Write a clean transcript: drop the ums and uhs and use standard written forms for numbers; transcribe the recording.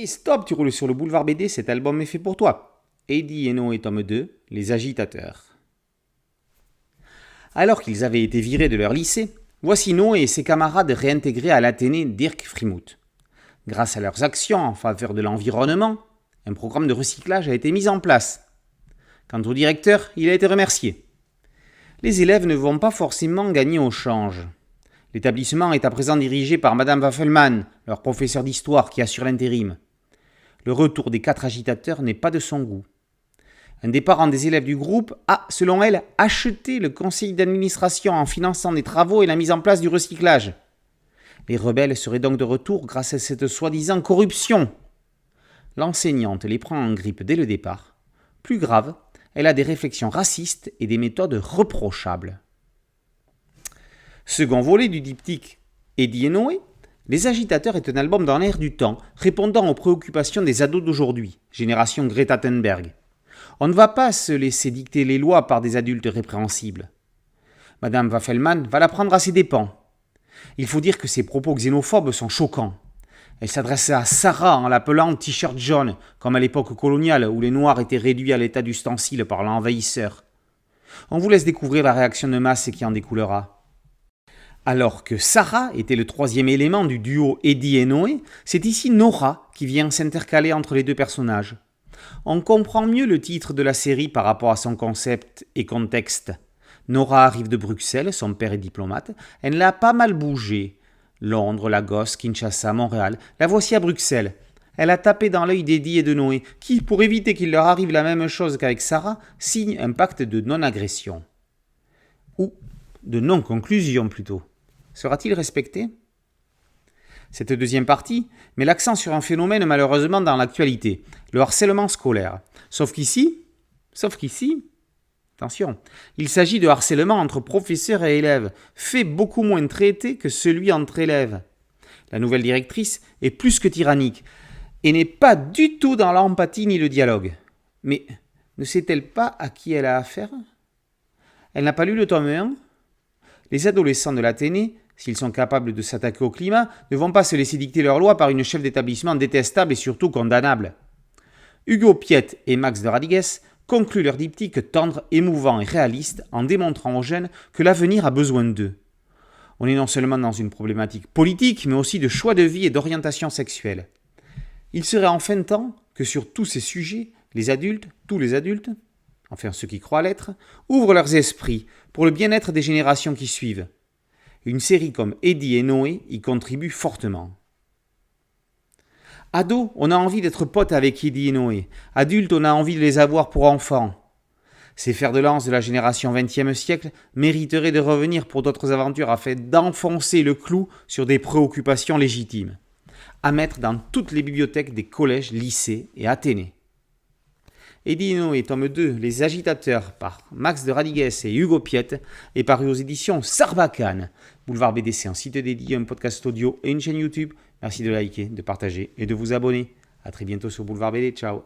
Hey, stop, tu roules sur le boulevard BD, cet album est fait pour toi. Eddie et Noé, tome 2, Les agitateurs. Alors qu'ils avaient été virés de leur lycée, voici Noé et ses camarades réintégrés à l'Athénée Dirk Frimout. Grâce à leurs actions en faveur de l'environnement, un programme de recyclage a été mis en place. Quant au directeur, il a été remercié. Les élèves ne vont pas forcément gagner au change. L'établissement est à présent dirigé par Madame Waffelmann, leur professeur d'histoire qui assure l'intérim. Le retour des 4 agitateurs n'est pas de son goût. Un des parents des élèves du groupe a, selon elle, acheté le conseil d'administration en finançant des travaux et la mise en place du recyclage. Les rebelles seraient donc de retour grâce à cette soi-disant corruption. L'enseignante les prend en grippe dès le départ. Plus grave, elle a des réflexions racistes et des méthodes reprochables. Second volet du diptyque Eddie et Noé, Les agitateurs est un album dans l'air du temps, répondant aux préoccupations des ados d'aujourd'hui, génération Greta Thunberg. On ne va pas se laisser dicter les lois par des adultes répréhensibles. Madame Waffelmann va la prendre à ses dépens. Il faut dire que ses propos xénophobes sont choquants. Elle s'adresse à Sarah en l'appelant t-shirt jaune, comme à l'époque coloniale où les Noirs étaient réduits à l'état d'ustensile par l'envahisseur. On vous laisse découvrir la réaction de masse qui en découlera. Alors que Sarah était le 3e élément du duo Eddie et Noé, c'est ici Nora qui vient s'intercaler entre les deux personnages. On comprend mieux le titre de la série par rapport à son concept et contexte. Nora arrive de Bruxelles, son père est diplomate, elle l'a pas mal bougé. Londres, Lagos, Kinshasa, Montréal, la voici à Bruxelles. Elle a tapé dans l'œil d'Eddie et de Noé, qui, pour éviter qu'il leur arrive la même chose qu'avec Sarah, signent un pacte de non-agression. Ou de non-conclusion plutôt. Sera-t-il respecté ? Cette deuxième partie met l'accent sur un phénomène malheureusement dans l'actualité, le harcèlement scolaire. Sauf qu'ici, attention, il s'agit de harcèlement entre professeurs et élèves, fait beaucoup moins traité que celui entre élèves. La nouvelle directrice est plus que tyrannique et n'est pas du tout dans l'empathie ni le dialogue. Mais ne sait-elle pas à qui elle a affaire ? Elle n'a pas lu le tome 1 ? Les adolescents de l'Athénée, s'ils sont capables de s'attaquer au climat, ne vont pas se laisser dicter leurs lois par une chef d'établissement détestable et surtout condamnable. Hugo Piette et Max de Radigues concluent leur diptyque tendre, émouvant et réaliste en démontrant aux jeunes que l'avenir a besoin d'eux. On est non seulement dans une problématique politique, mais aussi de choix de vie et d'orientation sexuelle. Il serait enfin temps que sur tous ces sujets, les adultes, tous les adultes, enfin ceux qui croient l'être, ouvrent leurs esprits pour le bien-être des générations qui suivent. Une série comme Eddie et Noé y contribue fortement. Ado, on a envie d'être potes avec Eddie et Noé. Adulte, on a envie de les avoir pour enfants. Ces fers de lance de la génération 20e siècle mériteraient de revenir pour d'autres aventures afin d'enfoncer le clou sur des préoccupations légitimes. À mettre dans toutes les bibliothèques des collèges, lycées et Athénées. Eddie et Noé, tome 2, Les agitateurs, par Max de Radigues et Hugo Piette, est paru aux éditions Sarbacane. Boulevard BD, c'est un site dédié, un podcast audio et une chaîne YouTube. Merci de liker, de partager et de vous abonner. A très bientôt sur Boulevard BD. Ciao.